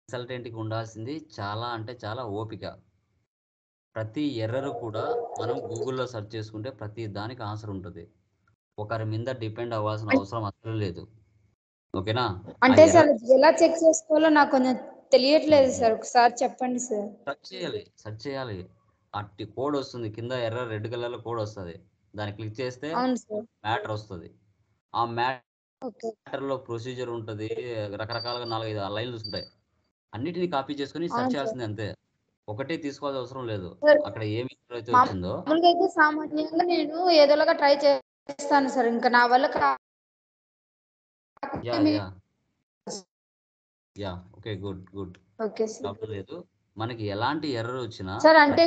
కన్సల్టెంట్కి ఉండాల్సింది చాలా అంటే చాలా ఓపిక. ప్రతి ఎర్రర్ కూడా మనం గూగుల్లో సెర్చ్ చేసుకుంటే ప్రతి దానికి ఆన్సర్ ఉంటుంది. ఒకరి మీద డిపెండ్ అవ్వాల్సిన అవసరం అసలు లేదు. ఓకేనా? అంటే సార్ ఎలా చెక్ చేసుకోవాలో నాకు కొంచెం తెలియట్లేదు సార్, ఒకసారి చెప్పండి సార్. సెర్చ్ చేయాలి. అట్టి కోడ్ వస్తుంది కింద, ఎర్ర రెడ్ కలర్ లో కోడ్ వస్తుంది. దాన్ని క్లిక్ చేస్తే అవును సార్. మ్యాటర్ వస్తుంది. ఆ మ్యాటర్ లో ప్రొసీజర్ ఉంటుంది, రకరకాలుగా 4-5 లైన్లు ఉంటాయి. అన్నిటిని కాపీ చేసుకుని సెర్చ్ చేయాల్సింది అంతే. ఒకటే తీసుకోవాల్సిన అవసరం లేదు. అక్కడ ఏమి అయితే వచ్చిందో మామూలుగా అయితే సామాన్యంగా నేను ఏదోలాగా ట్రై చేస్తాను సార్, ఇంకా నా వల్ల okay good okay sir. Problem లేదు. మనకి ఎలాంటి ఎర్రర్ వచ్చినా సార్ అంటే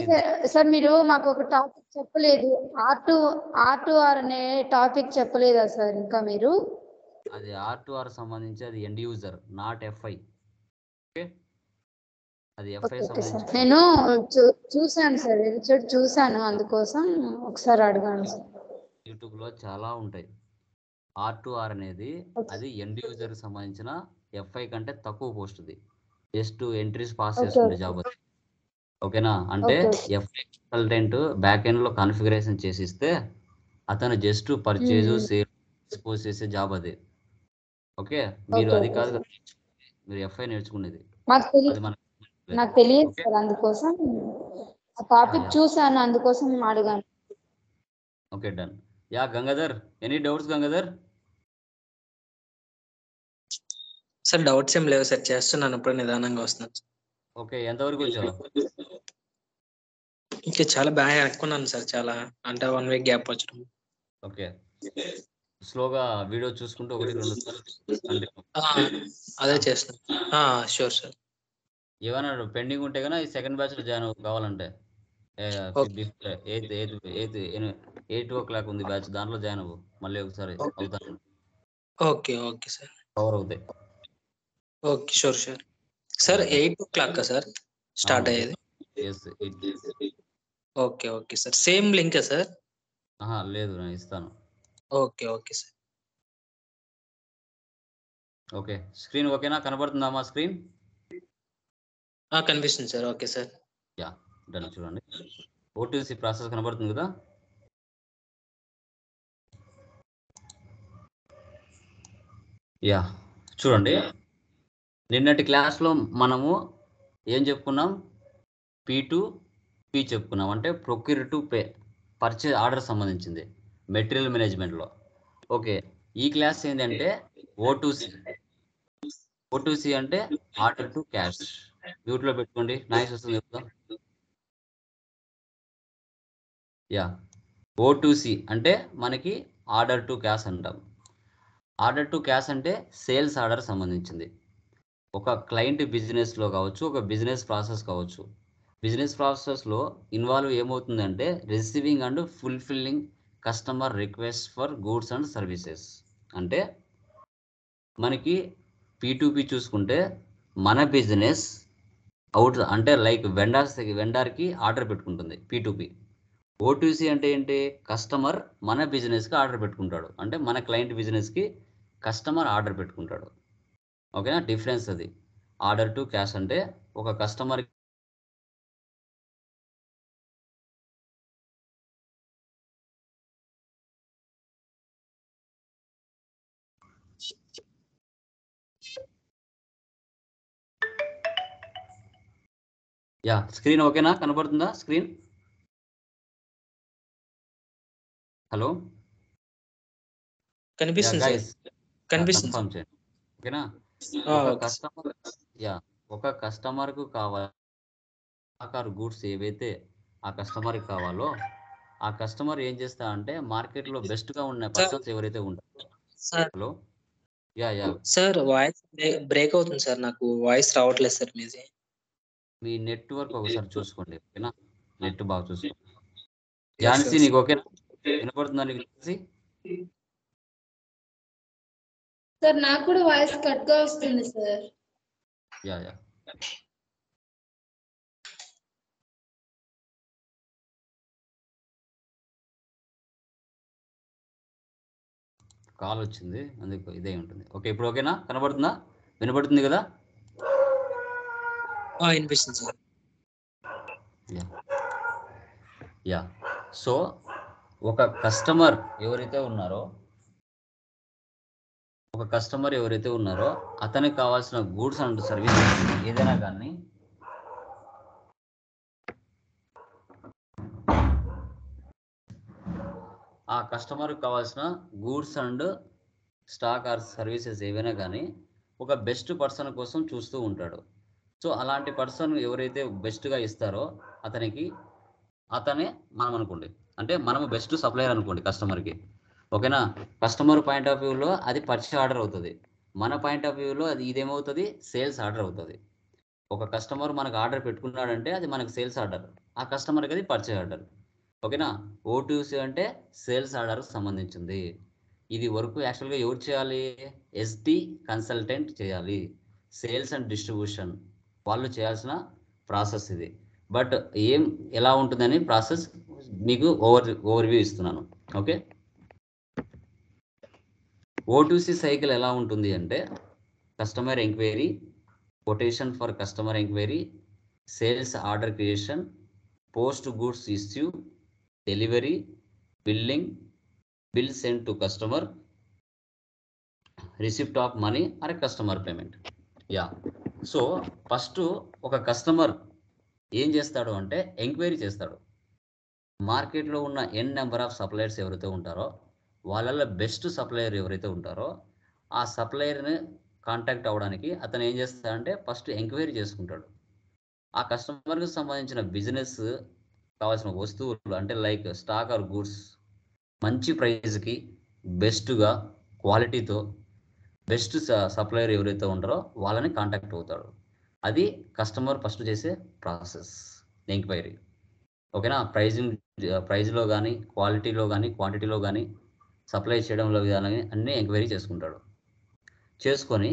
సార్ మీరు మాకు ఒక టాపిక్ చెప్పలేదు, R2R అనే టాపిక్ చెప్పలేదా సార్ ఇంకా మీరు? అది R2R సంబంధించి అది end user, not FI. Okay, అది FI సంబంధించి. నేను చూసాను సార్, చూసాను, అందుకోసం ఒకసారి అడగాను సార్. యూట్యూబ్ లో చాలా ఉంటాయి. R2R అనేది అది ఎండ్ యూజర్ సంబంధించిన FI కంటే తక్కువ పోస్ట్ది. జస్ట్ ఎంట్రీస్ పాస్ చేసుకుంటే జాబ్ అది. ఓకేనా? అంటే FI కన్సల్టెంట్ బ్యాక్ ఎండ్ లో కాన్ఫిగరేషన్ చేసిస్తే అతను జస్ట్ పర్చేజ్ సేల్ ఎక్స్పోజ్ చేసే జాబ్ అది. ఓకే, మీరు అది కాదు కదా, మీరు FI నేర్చుకునేది. నాకు తెలియదు సార్, అందుకోసం ఆ టాపిక్ చూసాను, అందుకోసం అడిగాను. Okay done. Yeah Gangadhar, any doubts Gangadhar? Sir doubts ఏం లేవు సార్, చేస్తున్నాను ఇప్పుడు నిదానంగా వస్తున్నాను. ఓకే, ఎంతవరకు వచ్చావు? ఇంకా చాలా బాగా అనుకున్నాను సార్, చాలా అంటే 1 వీక్ గ్యాప్ వచ్చడం. ఓకే, స్లోగా వీడియో చూసుకుంటూ 1-2 సార్లు అదే చేస్తున్నా. Sure sir. ఏమైనా పెండింగ్ ఉంటే కన్నా ఈ సెకండ్ బ్యాచ్ లో జాయిన్ కావాలంటే 8 o'clock ఉంది బ్యాచ్, దాంట్లో జాయిన్ అవ్వు. మళ్ళీ ఒకసారి అవుతాను. ఓకే సార్, కవర్ అవుతాయి. Okay sure sir. 8 o'clock sir start అయ్యేది? Okay sir. Same link sir? లేదు, నేను ఇస్తాను. Okay sir. ఓకే, స్క్రీన్ ఓకేనా? కనబడుతుందా మా స్క్రీన్? కనిపిస్తుంది sir. Okay sir. Yeah done. చూడండి, O2C ప్రాసెస్ కనబడుతుంది కదా? యా చూడండి, నిన్నటి క్లాస్లో మనము ఏం చెప్పుకున్నాం? P2P చెప్పుకున్నాం, అంటే procure to pay, purchase order సంబంధించింది మెటీరియల్ మేనేజ్మెంట్లో. ఓకే, ఈ క్లాస్ ఏంటంటే O2C అంటే ఆర్డర్ టు క్యాష్. మ్యూట్లో పెట్టుకోండి, నాయిస్ వస్తుంది కదా. యా, O2C అంటే మనకి ఆర్డర్ టు క్యాష్ అంటాం. ఆర్డర్ టు క్యాష్ అంటే సేల్స్ ఆర్డర్ సంబంధించింది. ఒక క్లయింట్ బిజినెస్లో కావచ్చు, ఒక బిజినెస్ ప్రాసెస్ కావచ్చు. బిజినెస్ ప్రాసెస్లో ఇన్వాల్వ్ ఏమవుతుందంటే receiving and fulfilling customer request for goods and services. అంటే మనకి P2P చూసుకుంటే మన బిజినెస్ అంటే లైక్ వెండర్కి ఆర్డర్ పెట్టుకుంటుంది P2P. O2C అంటే ఏంటి? కస్టమర్ మన బిజినెస్కి ఆర్డర్ పెట్టుకుంటాడు, అంటే మన క్లయింట్ బిజినెస్కి కస్టమర్ ఆర్డర్ పెట్టుకుంటాడు. ఓకేనా? డిఫరెన్స్ అది. ఆర్డర్ టు క్యాష్ అంటే ఒక కస్టమర్ యా స్క్రీన్ ఓకేనా? కనబడుతుందా స్క్రీన్? హలో, కనిపిస్తుంది సార్. కనిపిస్తుంది. కన్ఫర్మ్ చేయండి. ఓకేనా? ఒక కస్టమర్కు కావాలి గూడ్స్ ఏవైతే ఆ కస్టమర్కి కావాలో, ఆ కస్టమర్ ఏం చేస్తా అంటే మార్కెట్లో బెస్ట్గా ఉన్న పర్సన్స్ ఎవరైతే ఉంటారో. హలో, సార్ వాయిస్ బ్రేక్ అవుతుంది సార్, నాకు వాయిస్ రావట్లేదు సార్ మీది. మీ నెట్వర్క్ ఒకసారి చూసుకోండి. ఓకేనా? నెట్ బాగా చూసుకోండి. ఝాన్సీ, నీకు ఓకేనా? వినపడుతుందా నీకు? సార్ నాకు కూడా వాయిస్ కట్ గా వస్తుంది సార్. యా కాల్ వచ్చింది, అందుకు ఇదే ఉంటుంది. ఓకే, ఇప్పుడు ఓకేనా? కనబడుతుందా? వినపడుతుంది కదా? వినిపిస్తుంది సార్. యా సో ఒక కస్టమర్ ఎవరైతే ఉన్నారో అతనికి కావాల్సిన గూడ్స్ అండ్ సర్వీసెస్ ఏదైనా కానీ ఆ కస్టమర్కి కావాల్సిన goods and stock or services ఏవైనా కానీ ఒక బెస్ట్ పర్సన్ కోసం చూస్తూ ఉంటాడు. సో అలాంటి పర్సన్ ఎవరైతే బెస్ట్గా ఇస్తారో అతనే మనం అనుకోండి, అంటే మనము బెస్ట్ సప్లయర్ అనుకోండి కస్టమర్కి. ఓకేనా? కస్టమర్ పాయింట్ ఆఫ్ వ్యూలో అది పర్చేస్ ఆర్డర్ అవుతుంది, మన పాయింట్ ఆఫ్ వ్యూలో అది ఇదేమవుతుంది, సేల్స్ ఆర్డర్ అవుతుంది. ఒక కస్టమర్ మనకు ఆర్డర్ పెట్టుకున్నాడంటే అది మనకు సేల్స్ ఆర్డర్, ఆ కస్టమర్కి అది పర్చేస్ ఆర్డర్. ఓకేనా? O2C అంటే సేల్స్ ఆర్డర్కి సంబంధించింది. ఇది వర్క్ యాక్చువల్గా ఎవరు చేయాలి? SD కన్సల్టెంట్ చేయాలి. సేల్స్ అండ్ డిస్ట్రిబ్యూషన్ వాళ్ళు చేయాల్సిన ప్రాసెస్ ఇది. బట్ ఎలా ఉంటుందని ప్రాసెస్ మీకు ఓవర్వ్యూ ఇస్తున్నాను. ఓకే, O2C సైకిల్ ఎలా ఉంటుంది అంటే customer enquiry, quotation for customer enquiry, sales order creation, post goods issue, delivery, billing, bill send to customer, receipt of money are customer payment. Yeah so first ఒక customer ఏం చేస్తాడు అంటే enquiry చేస్తాడు. మార్కెట్లో ఉన్న n నెంబర్ ఆఫ్ సప్లయర్స్ ఎవరైతే ఉంటారో వాళ్ళల్లో బెస్ట్ సప్లయర్ ఎవరైతే ఉంటారో ఆ సప్లయర్ని కాంటాక్ట్ అవ్వడానికి అతను ఏం చేస్తాడంటే ఫస్ట్ ఎంక్వైరీ చేసుకుంటాడు. ఆ కస్టమర్కి సంబంధించిన బిజినెస్ కావాల్సిన వస్తువులు అంటే లైక్ స్టాక్ ఆర్ గూడ్స్ మంచి ప్రైస్కి బెస్ట్గా క్వాలిటీతో బెస్ట్ సప్లయర్ ఎవరైతే ఉంటారో వాళ్ళని కాంటాక్ట్ అవుతాడు. అది కస్టమర్ ఫస్ట్ చేసే ప్రాసెస్, ఎంక్వైరీ. ఓకేనా? ప్రైజ్లో కానీ, క్వాలిటీలో కానీ, క్వాంటిటీలో కానీ, సప్లై చేయడంలో కానీ అన్నీ ఎంక్వైరీ చేసుకుంటాడు. చేసుకొని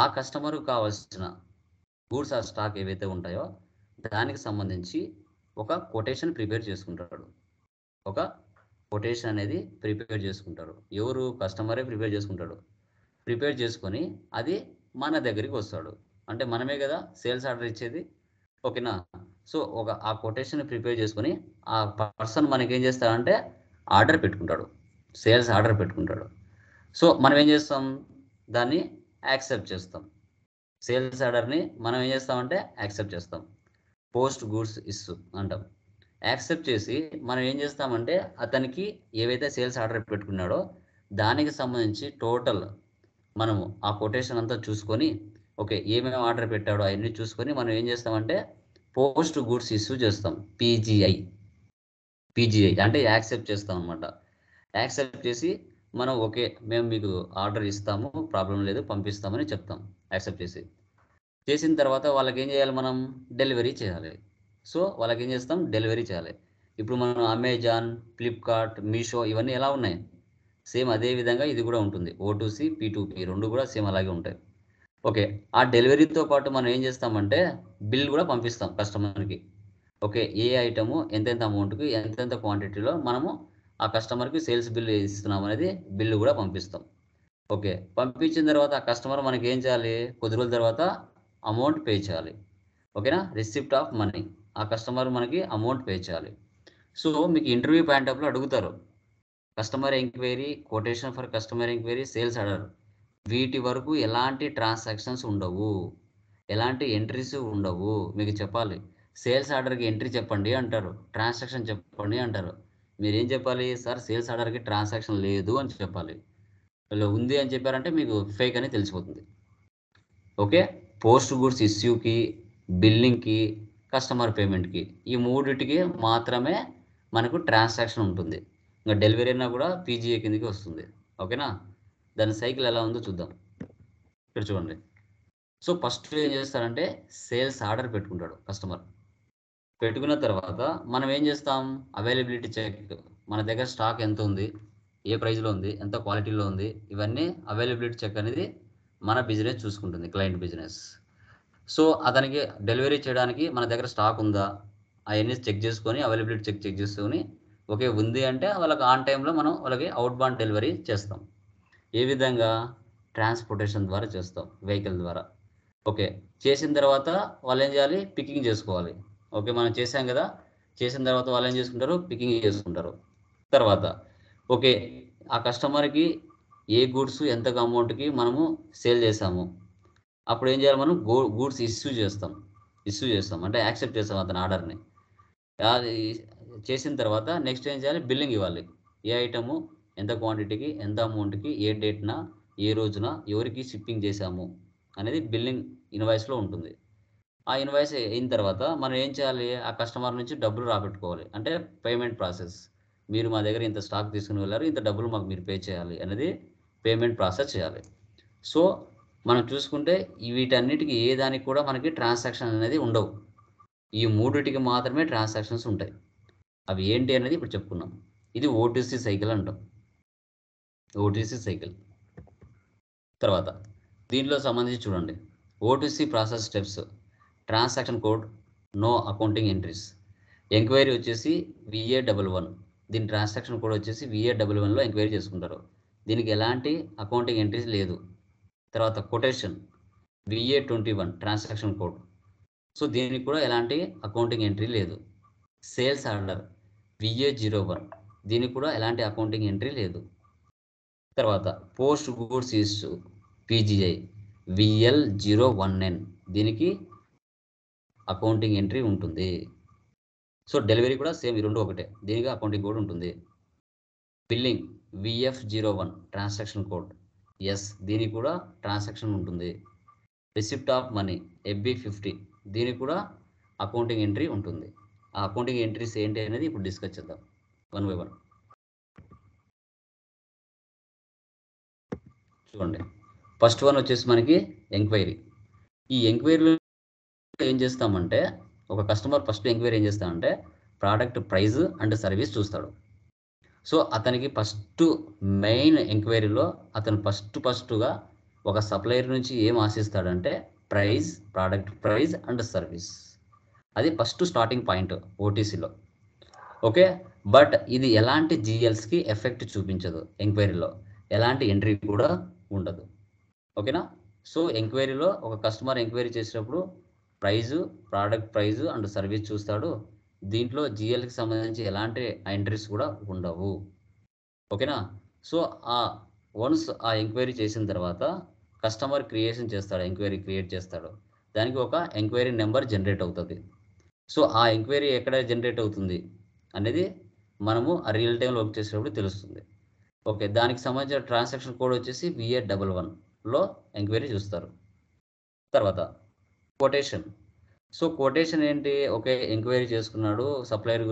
ఆ కస్టమర్కు కావాల్సిన గూడ్స్ ఆ స్టాక్ ఏవైతే ఉంటాయో దానికి సంబంధించి ఒక కొటేషన్ ప్రిపేర్ చేసుకుంటాడు. ఒక కొటేషన్ అనేది ప్రిపేర్ చేసుకుంటారు. ఎవరు? కస్టమరే ప్రిపేర్ చేసుకుంటాడు. ప్రిపేర్ చేసుకొని అది మన దగ్గరికి వస్తాడు. అంటే మనమే కదా సేల్స్ ఆర్డర్ ఇచ్చేది. ఓకేనా? సో ఆ కొటేషన్ ప్రిపేర్ చేసుకొని ఆ పర్సన్ మనకి ఏం చేస్తాడంటే ఆర్డర్ పెట్టుకుంటాడు, సేల్స్ ఆర్డర్ పెట్టుకుంటాడు. సో మనం ఏం చేస్తాం? దాన్ని యాక్సెప్ట్ చేస్తాం. సేల్స్ ఆర్డర్ని మనం ఏం చేస్తామంటే యాక్సెప్ట్ చేస్తాం. పోస్ట్ గూడ్స్ ఇష్యూ అంటాం. యాక్సెప్ట్ చేసి మనం ఏం చేస్తామంటే అతనికి ఏవైతే సేల్స్ ఆర్డర్ పెట్టుకున్నాడో దానికి సంబంధించి టోటల్ మనము ఆ కొటేషన్ అంతా చూసుకొని ఓకే ఏమేమి ఆర్డర్ పెట్టాడో అవన్నీ చూసుకొని మనం ఏం చేస్తామంటే పోస్ట్ గూడ్స్ ఇష్యూ చేస్తాం. PGI అంటే యాక్సెప్ట్ చేస్తాం అనమాట. యాక్సెప్ట్ చేసి మనం ఓకే మేము మీకు ఆర్డర్ ఇస్తాము, ప్రాబ్లం లేదు, పంపిస్తామని చెప్తాం. యాక్సెప్ట్ చేసిన తర్వాత వాళ్ళకి ఏం చేయాలి? మనం డెలివరీ చేయాలి. సో వాళ్ళకి ఏం చేస్తాం? డెలివరీ చేయాలి. ఇప్పుడు మనం అమెజాన్, ఫ్లిప్కార్ట్, మీషో ఇవన్నీ ఎలా ఉన్నాయి? సేమ్ అదే విధంగా ఇది కూడా ఉంటుంది. O2C, P2P రెండు కూడా సేమ్ అలాగే ఉంటాయి. ఓకే, ఆ డెలివరీతో పాటు మనం ఏం చేస్తామంటే బిల్ కూడా పంపిస్తాం కస్టమర్కి. ఓకే, ఏ ఐటము ఎంతెంత అమౌంట్కి ఎంతెంత క్వాంటిటీలో మనము ఆ కస్టమర్కి సేల్స్ బిల్ ఇస్తున్నాం అనేది బిల్లు కూడా పంపిస్తాం. ఓకే, పంపించిన తర్వాత ఆ కస్టమర్ మనకి ఏం చేయాలి? కొద్ది రోజుల తర్వాత అమౌంట్ పే చేయాలి. ఓకేనా? రిసిప్ట్ ఆఫ్ మనీ, ఆ కస్టమర్ మనకి అమౌంట్ పే చేయాలి. సో మీకు ఇంటర్వ్యూ పాయింట్ ఆఫ్లో అడుగుతారు customer enquiry, quotation for customer enquiry, sales order వీటి వరకు ఎలాంటి ట్రాన్సాక్షన్స్ ఉండవు, ఎలాంటి ఎంట్రీస్ ఉండవు. మీకు చెప్పాలి సేల్స్ ఆర్డర్కి ఎంట్రీ చెప్పండి అంటారు, ట్రాన్సాక్షన్ చెప్పండి అంటారు. మీరు ఏం చెప్పాలి? సార్ సేల్స్ ఆర్డర్కి ట్రాన్సాక్షన్ లేదు అని చెప్పాలి. ఇలా ఉంది అని చెప్పారంటే మీకు ఫేక్ అని తెలిసిపోతుంది. ఓకే, పోస్ట్ గూడ్స్ ఇష్యూకి, బిల్లింగ్కి, కస్టమర్ పేమెంట్కి ఈ మూడిటికి మాత్రమే మనకు ట్రాన్సాక్షన్ ఉంటుంది. ఇంకా డెలివరీ అయినా కూడా PGI కిందకి వస్తుంది. ఓకేనా? దాని సైకిల్ ఎలా ఉందో చూద్దాం. ఇక్కడ చూడండి. సో ఫస్ట్ ఏం చేస్తారంటే సేల్స్ ఆర్డర్ పెట్టుకుంటాడు కస్టమర్. పెట్టుకున్న తర్వాత మనం ఏం చేస్తాం? అవైలబిలిటీ చెక్, మన దగ్గర స్టాక్ ఎంత ఉంది, ఏ ప్రైస్లో ఉంది, ఎంత క్వాలిటీలో ఉంది, ఇవన్నీ అవైలబిలిటీ చెక్ అనేది మన బిజినెస్ చూసుకుంటుంది, క్లయింట్ బిజినెస్. సో అతనికి డెలివరీ చేయడానికి మన దగ్గర స్టాక్ ఉందా అవన్నీ చెక్ చేసుకొని అవైలబిలిటీ చెక్ చేసుకొని ఓకే ఉంది అంటే వాళ్ళకి ఆన్ టైంలో మనం వాళ్ళకి అవుట్ బాండ్ డెలివరీ చేస్తాం. ఏ విధంగా? ట్రాన్స్పోర్టేషన్ ద్వారా చేస్తాం, వెహికల్ ద్వారా. ఓకే, చేసిన తర్వాత వాళ్ళు ఏం చేయాలి, పికింగ్ చేసుకోవాలి. ఓకే, మనం చేసాం కదా, చేసిన తర్వాత వాళ్ళు ఏం చేసుకుంటారు, పికింగ్ చేసుకుంటారు. తర్వాత ఓకే, ఆ కస్టమర్కి ఏ గూడ్స్ ఎంత అమౌంట్కి మనము సేల్ చేసాము, అప్పుడు ఏం చేయాలి, మనం గూడ్స్ ఇష్యూ చేస్తాం అంటే యాక్సెప్ట్ చేస్తాం అతని ఆర్డర్ని. అది చేసిన తర్వాత నెక్స్ట్ ఏం చేయాలి, బిల్లింగ్ ఇవ్వాలి. ఏ ఐటము ఎంత క్వాంటిటీకి ఎంత అమౌంట్కి ఏ డేట్న ఏ రోజున ఎవరికి షిప్పింగ్ చేశాము అనేది బిల్లింగ్ ఇన్వాయిస్లో ఉంటుంది. ఆ ఇన్వాయిస్ అయిన తర్వాత మనం ఏం చేయాలి, ఆ కస్టమర్ నుంచి డబ్బులు రాబెట్టుకోవాలి. అంటే పేమెంట్ ప్రాసెస్, మీరు మా దగ్గర ఇంత స్టాక్ తీసుకుని వెళ్ళారు, ఇంత డబ్బులు మాకు మీరు పే చేయాలి అనేది పేమెంట్ ప్రాసెస్ చేయాలి. సో మనం చూసుకుంటే వీటన్నిటికీ ఏ దానికి కూడా మనకి ట్రాన్సాక్షన్ అనేది ఉండవు. ఈ మూడిటికి మాత్రమే ట్రాన్సాక్షన్స్ ఉంటాయి. అవి ఏంటి అనేది ఇప్పుడు చెప్పుకున్నాం. ఇది ఓటీసీ సైకిల్ అంటాం, ఓటీసీ సైకిల్. తర్వాత దీంట్లో సంబంధించి చూడండి, OTC process steps, transaction code, no accounting entries. Enquiry వచ్చేసి VA11, దీని ట్రాన్సాక్షన్ కోడ్ వచ్చేసి VA11లో ఎంక్వైరీ చేసుకుంటారు. దీనికి ఎలాంటి అకౌంటింగ్ ఎంట్రీస్ లేదు. తర్వాత quotation VA21 transaction code, so దీనికి కూడా ఎలాంటి అకౌంటింగ్ ఎంట్రీ లేదు. సేల్స్ ఆర్డర్ VA01, దీనికి కూడా ఎలాంటి అకౌంటింగ్ ఎంట్రీ లేదు. తర్వాత post goods issue PGI VL01N, దీనికి అకౌంటింగ్ ఎంట్రీ ఉంటుంది. సో డెలివరీ కూడా సేమ్, ఈ రెండు ఒకటే, దీనికి అకౌంటింగ్ కోడ్ ఉంటుంది. బిల్లింగ్ VF01 ట్రాన్సాక్షన్ కోడ్ ఎస్, దీనికి కూడా ట్రాన్సాక్షన్ ఉంటుంది. రిసిప్ట్ ఆఫ్ మనీ FB50, దీనికి కూడా అకౌంటింగ్ ఎంట్రీ ఉంటుంది. ఆ అకౌంటింగ్ ఎంట్రీస్ ఏంటి అనేది ఇప్పుడు డిస్కస్ చేద్దాం 1 by 1. చూడండి, ఫస్ట్ వన్ వచ్చేసి మనకి ఎంక్వైరీ. ఈ ఎంక్వైరీలో ఏం చేస్తామంటే, ఒక కస్టమర్ ఫస్ట్ ఎంక్వైరీ ఏం చేస్తామంటే ప్రోడక్ట్ ప్రైస్ అండ్ సర్వీస్ చూస్తాడు. సో అతనికి ఫస్ట్ మెయిన్ ఎంక్వైరీలో అతను ఫస్ట్గా ఒక సప్లయర్ నుంచి ఏం ఆశిస్తాడంటే price, product price and service. అది ఫస్ట్ స్టార్టింగ్ పాయింట్ ఓటీసీలో. ఓకే, బట్ ఇది ఎలాంటి జిఎల్స్కి ఎఫెక్ట్ చూపించదు. ఎంక్వైరీలో ఎలాంటి ఎంట్రీ కూడా ఉండదు. ఓకేనా. సో ఎంక్వైరీలో ఒక కస్టమర్ ఎంక్వైరీ చేసినప్పుడు price, product price and service చూస్తాడు. దీంట్లో జిఎల్కి సంబంధించి ఎలాంటి ఎంట్రీస్ కూడా ఉండవు. ఓకేనా. సో వన్స్ ఆ ఎంక్వైరీ చేసిన తర్వాత కస్టమర్ క్రియేషన్ చేస్తాడు, ఎంక్వైరీ క్రియేట్ చేస్తాడు. దానికి ఒక ఎంక్వైరీ నెంబర్ జనరేట్ అవుతుంది. సో ఆ ఎంక్వైరీ ఎక్కడ జనరేట్ అవుతుంది అనేది మనము ఆ రియల్ టైంలో వర్క్ చేసేటప్పుడు తెలుస్తుంది. ఓకే, దానికి సంబంధించిన ట్రాన్సాక్షన్ కోడ్ వచ్చేసి VA11లో ఎంక్వైరీ చూస్తారు. తర్వాత కొటేషన్. సో కొటేషన్ ఏంటి, ఓకే ఎంక్వైరీ చేసుకున్నాడు, సప్లయర్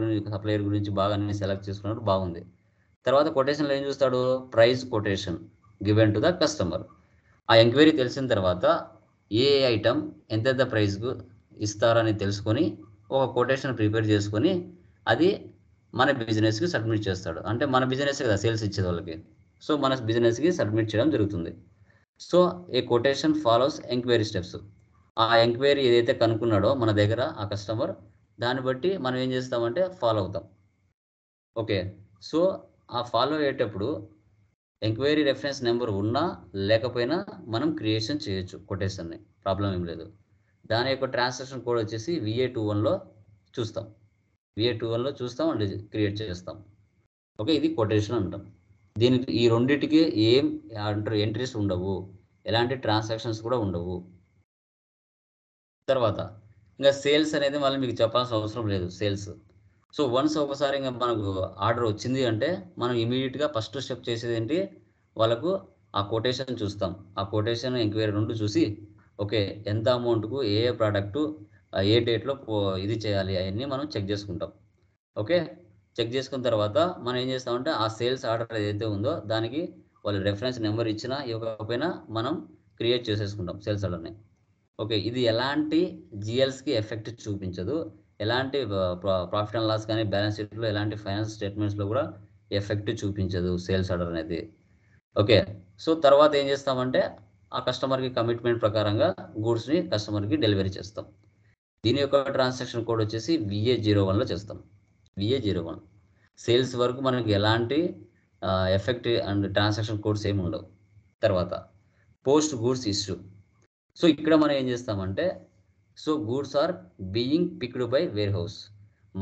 గురించి బాగా అన్ని సెలెక్ట్ చేసుకున్నాడు, బాగుంది. తర్వాత కొటేషన్లో ఏం చూస్తాడు, price quotation given to the customer. ఆ ఎంక్వైరీ తెలిసిన తర్వాత ఏ ఐటమ్ ఎంతెంత ప్రైస్కు ఇస్తారని తెలుసుకొని ఒక కొటేషన్ ప్రిపేర్ చేసుకొని అది మన బిజినెస్కి సబ్మిట్ చేస్తాడు. అంటే మన బిజినెస్ కదా సేల్స్ ఇచ్చేది వాళ్ళకి, సో మన బిజినెస్కి సబ్మిట్ చేయడం జరుగుతుంది. సో ఏ కొటేషన్ ఫాలోస్ ఎంక్వైరీ స్టెప్స్. ఆ ఎంక్వైరీ ఏదైతే కనుక్కున్నాడో మన దగ్గర ఆ కస్టమర్, దాన్ని బట్టి మనం ఏం చేస్తామంటే ఫాలో అవుతాం. ఓకే, సో ఆ ఫాలో అయ్యేటప్పుడు ఎంక్వైరీ రెఫరెన్స్ నెంబర్ ఉన్నా లేకపోయినా మనం క్రియేషన్ చేయొచ్చు కొటేషన్ని, ప్రాబ్లం ఏం లేదు. దాని యొక్క ట్రాన్సాక్షన్ కోడ్ వచ్చేసి VA21లో చూస్తాం, VA21లో చూస్తాం అండ్ క్రియేట్ చేస్తాం. ఓకే, ఇది కొటేషన్ అంటాం. దీనికి ఈ రెండింటికి ఏం ఎంట్రీస్ ఉండవు, ఎలాంటి ట్రాన్సాక్షన్స్ కూడా ఉండవు. తర్వాత ఇంకా సేల్స్ అనేది మళ్ళీ మీకు చెప్పాల్సిన అవసరం లేదు. సేల్స్, సో వన్స్ ఒకసారి ఇంకా మనకు ఆర్డర్ వచ్చింది అంటే మనం ఇమీడియట్గా ఫస్ట్ స్టెప్ చేసేది ఏంటి, వాళ్ళకు ఆ కొటేషన్ చూస్తాం. ఆ కొటేషన్ ఎంక్వైరీ రెండు చూసి ఓకే ఎంత అమౌంట్కు ఏ ప్రోడక్టు ఏ డేట్లో ఇది చేయాలి అవన్నీ మనం చెక్ చేసుకుంటాం. ఓకే, చెక్ చేసుకున్న తర్వాత మనం ఏం చేస్తామంటే ఆ సేల్స్ ఆర్డర్ ఏదైతే ఉందో దానికి వాళ్ళు రెఫరెన్స్ నెంబర్ ఇచ్చినా ఇవ్వకపోయినా మనం క్రియేట్ చేసేసుకుంటాం సేల్స్ ఆర్డర్ని. ఓకే, ఇది ఎలాంటి జిఎల్స్కి ఎఫెక్ట్ చూపించదు, ఎలాంటి ప్రాఫిట్ అండ్ లాస్ కానీ బ్యాలెన్స్ షీట్లో ఎలాంటి ఫైనాన్స్ స్టేట్మెంట్స్లో కూడా ఎఫెక్ట్ చూపించదు సేల్స్ ఆర్డర్ అనేది. ఓకే, సో తర్వాత ఏం చేస్తామంటే ఆ కస్టమర్కి కమిట్మెంట్ ప్రకారంగా గూడ్స్ని కస్టమర్కి డెలివరీ చేస్తాం. దీని యొక్క ట్రాన్సాక్షన్ కోడ్ వచ్చేసి VA01లో చేస్తాం. VA01 సేల్స్ వరకు మనకి ఎలాంటి ఎఫెక్ట్ అండ్ ట్రాన్సాక్షన్ కోడ్స్ ఏమి ఉండవు. తర్వాత పోస్ట్ గూడ్స్ ఇష్యూ. సో ఇక్కడ మనం ఏం చేస్తామంటే, so goods are being picked by warehouse.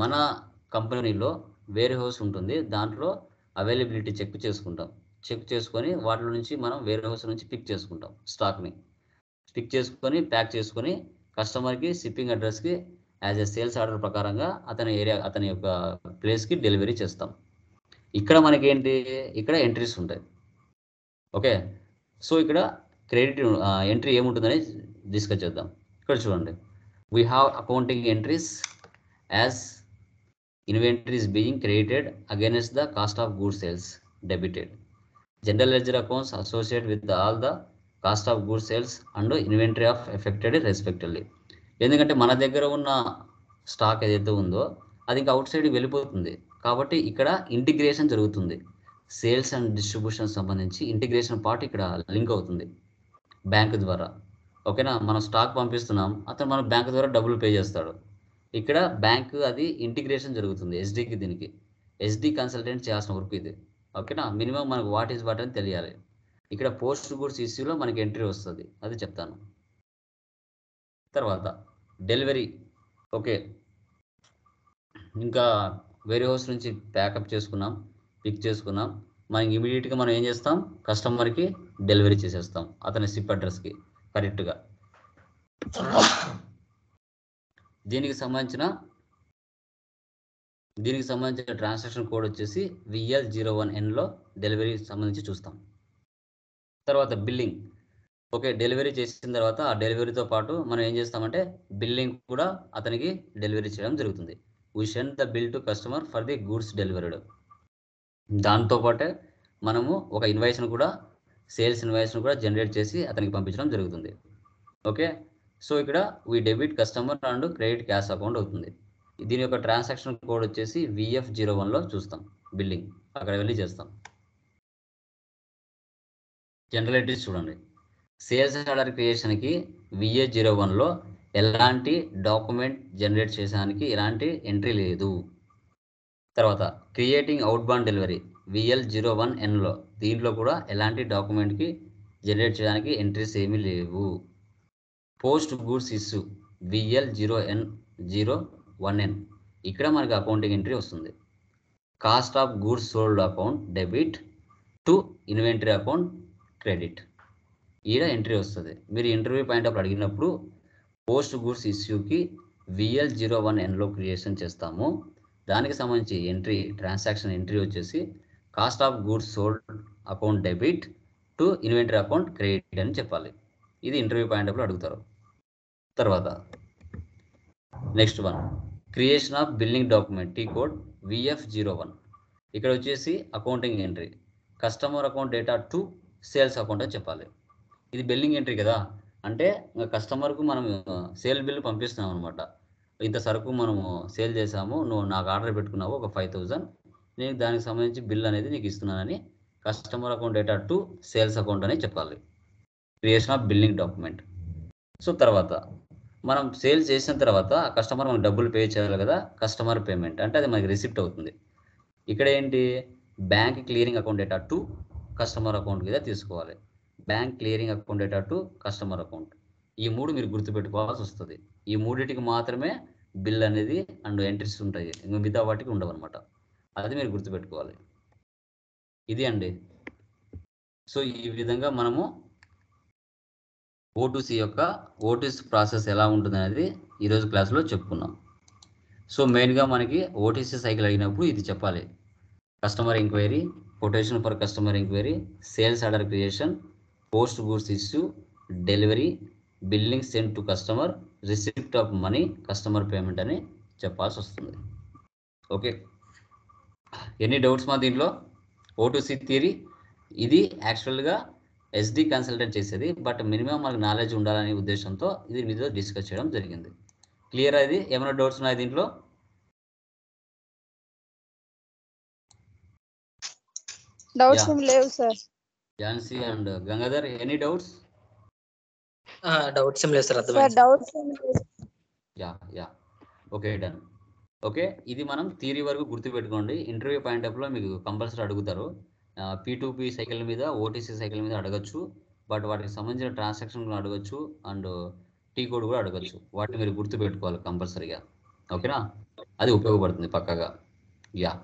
మన కంపెనీలో వేర్ హౌస్ ఉంటుంది, దాంట్లో అవైలబిలిటీ చెక్ చేసుకుంటాం. చెక్ చేసుకొని వాటిలో నుంచి మనం వేర్ హౌస్ నుంచి పిక్ చేసుకుంటాం. స్టాక్ని పిక్ చేసుకొని ప్యాక్ చేసుకొని కస్టమర్కి షిప్పింగ్ అడ్రస్కి యాజ్ ఎ సేల్స్ ఆర్డర్ ప్రకారంగా అతని యొక్క ప్లేస్కి డెలివరీ చేస్తాం. ఇక్కడ మనకి ఏంటి, ఇక్కడ ఎంట్రీస్ ఉంటాయి. ఓకే, సో ఇక్కడ క్రెడిట్ ఎంట్రీ ఏముంటుందని డిస్కస్ చేద్దాం. ఇక్కడ చూడండి, we have accounting entries as inventory is being credited against the cost of goods sales debited. General ledger accounts associated with all the cost of goods sales and inventory of affected respectively. ఎందుకంటే మన దగ్గర ఉన్న stock ఏదైతే ఉందో అది ఇంకా out సైడ్కి వెళ్ళిపోతుంది, కాబట్టి ఇక్కడ ఇంటిగ్రేషన్ జరుగుతుంది. సేల్స్ అండ్ డిస్ట్రిబ్యూషన్ సంబంధించి ఇంటిగ్రేషన్ పార్ట్ ఇక్కడ లింక్ అవుతుంది బ్యాంక్ ద్వారా. ఓకేనా, మనం స్టాక్ పంపిస్తున్నాం, అతను మన బ్యాంక్ ద్వారా డబ్బులు పే చేస్తాడు. ఇక్కడ బ్యాంక్ అది ఇంటిగ్రేషన్ జరుగుతుంది ఎస్డీకి. దీనికి ఎస్డీ కన్సల్టెంట్ చేయాల్సిన వర్క్ ఇది. ఓకేనా, మినిమం మనకు వాట్ ఈజ్ వాట్ అని తెలియాలి. ఇక్కడ పోస్ట్ గూడ్స్ ఇష్యూలో మనకి ఎంట్రీ వస్తుంది, అది చెప్తాను. తర్వాత డెలివరీ. ఓకే, ఇంకా వేరే హౌస్ నుంచి ప్యాకప్ చేసుకున్నాం, పిక్ చేసుకున్నాం, మనకి ఇమీడియట్గా మనం ఏం చేస్తాం, కస్టమర్కి డెలివరీ చేసేస్తాం అతని షిప్ అడ్రస్కి కరెక్ట్గా. దీనికి సంబంధించిన ట్రాన్సాక్షన్ కోడ్ వచ్చేసి VL01Nలో డెలివరీ సంబంధించి చూస్తాం. తర్వాత బిల్లింగ్. ఓకే, డెలివరీ చేసిన తర్వాత ఆ డెలివరీతో పాటు మనం ఏం చేస్తామంటే బిల్లింగ్ కూడా అతనికి డెలివరీ చేయడం జరుగుతుంది. We send the bill to customer for the goods delivered. దాంతోపాటే మనము ఒక ఇన్వాయిస్ను కూడా, సేల్స్ ఇన్వాయిస్ను కూడా జనరేట్ చేసి అతనికి పంపించడం జరుగుతుంది. ఓకే, సో ఇక్కడ we debit customer and credit cash account అవుతుంది. దీని యొక్క ట్రాన్సాక్షన్ కోడ్ వచ్చేసి VF01లో చూస్తాం. బిల్లింగ్ అక్కడ వెళ్ళి చేస్తాం. జనరల్ ఎంట్రీస్ చూడండి, సేల్స్ ఆర్డర్ క్రియేషన్కి VA01లో ఎలాంటి డాక్యుమెంట్ జనరేట్ చేసేదానికి ఎలాంటి ఎంట్రీ లేదు. తర్వాత క్రియేటింగ్ అవుట్ బాండ్ డెలివరీ VL01Nలో, దీంట్లో కూడా ఎలాంటి డాక్యుమెంట్కి జనరేట్ చేయడానికి ఎంట్రీస్ ఏమీ లేవు. పోస్ట్ గూడ్స్ ఇష్యూ VL01N, ఇక్కడ మనకి అకౌంటింగ్ ఎంట్రీ వస్తుంది. Cost of goods sold account debit to inventory account credit, ఈడ ఎంట్రీ వస్తుంది. మీరు ఇంటర్వ్యూ పాయింట్ ఆఫ్ అడిగినప్పుడు పోస్ట్ గూడ్స్ ఇష్యూకి VL01Nలో క్రియేషన్ చేస్తాము. దానికి సంబంధించి ఎంట్రీ, ట్రాన్సాక్షన్ ఎంట్రీ వచ్చేసి cost of goods sold account debit to inventory account credit అని చెప్పాలి. ఇది ఇంటర్వ్యూ పాయింట్ ఆఫ్లో అడుగుతారు. తర్వాత next one, creation of billing document T code VF01. ఇక్కడ వచ్చేసి accounting entry, customer account data to sales account అని చెప్పాలి. ఇది బిల్లింగ్ ఎంట్రీ కదా, అంటే కస్టమర్కు మనం సేల్ బిల్ పంపిస్తున్నాం అనమాట. ఇంత సరుకు మనము సేల్ చేసాము, నువ్వు నాకు ఆర్డర్ పెట్టుకున్నావు ఒక 5000, నేను దానికి సంబంధించి బిల్ అనేది నీకు ఇస్తున్నానని customer account data to sales account అని చెప్పాలి. Creation of billing document. So తర్వాత మనం సేల్ చేసిన తర్వాత కస్టమర్ మనకు డబ్బులు పే చేయాలి కదా, కస్టమర్ పేమెంట్ అంటే అది మనకి రిసిప్ట్ అవుతుంది. ఇక్కడ ఏంటి, bank clearing account data to customer account మీద తీసుకోవాలి. Bank clearing account data to customer account, ఈ మూడు మీరు గుర్తుపెట్టుకోవాల్సి వస్తుంది. ఈ మూడింటికి మాత్రమే బిల్ అనేది అండ్ ఎంట్రీస్ ఉంటాయి, ఇంకా మిగతా వాటికి ఉండవు అనమాట. అది మీరు గుర్తుపెట్టుకోవాలి. ఇది అండి. సో ఈ విధంగా మనము O2C యొక్క ఓటీసీ ప్రాసెస్ ఎలా ఉంటుంది అనేది ఈరోజు క్లాస్లో చెప్పుకున్నాం. సో మెయిన్గా మనకి ఓటీసీ సైకిల్ అడిగినప్పుడు ఇది చెప్పాలి: customer enquiry, quotation for customer enquiry, sales order creation, post goods issue, delivery, billing send to customer, receipt of money, customer payment అని చెప్పాల్సి వస్తుంది. ఓకే, ఎనీ డౌట్స్ మా దీంట్లో? O2C థియరీ ఇది యాక్చువల్గా ఎస్డి కన్సల్టెంట్ చేసేది, బట్ మినిమం మనకు knowledge ఉండాలనే ఉద్దేశంతో ఇది మీతో డిస్కస్ చేయడం జరిగింది. క్లియర్? అది ఏమైనా డౌట్స్ ఉన్నాయి దీంట్లో? డౌట్స్ లేవు sir. Jhansi and Gangadhar, any doubts? Doubts ఏం లేదు sir, sir doubts yeah okay, done. Okay, ఇది మనం థియరీ వరకు గుర్తుపెట్టుకోండి. ఇంటర్వ్యూ పాయింట్ ఆఫ్లో మీకు కంపల్సరీ అడుగుతారు. P2P సైకిల్ మీద, ఓటీసీ సైకిల్ మీద అడగచ్చు. బట్ వాటికి సంబంధించిన ట్రాన్సాక్షన్ కూడా అడగచ్చు అండ్ టీ కోడ్ కూడా అడగచ్చు. వాటిని మీరు గుర్తుపెట్టుకోవాలి కంపల్సరీగా. ఓకేనా? అది ఉపయోగపడుతుంది పక్కగా. యా.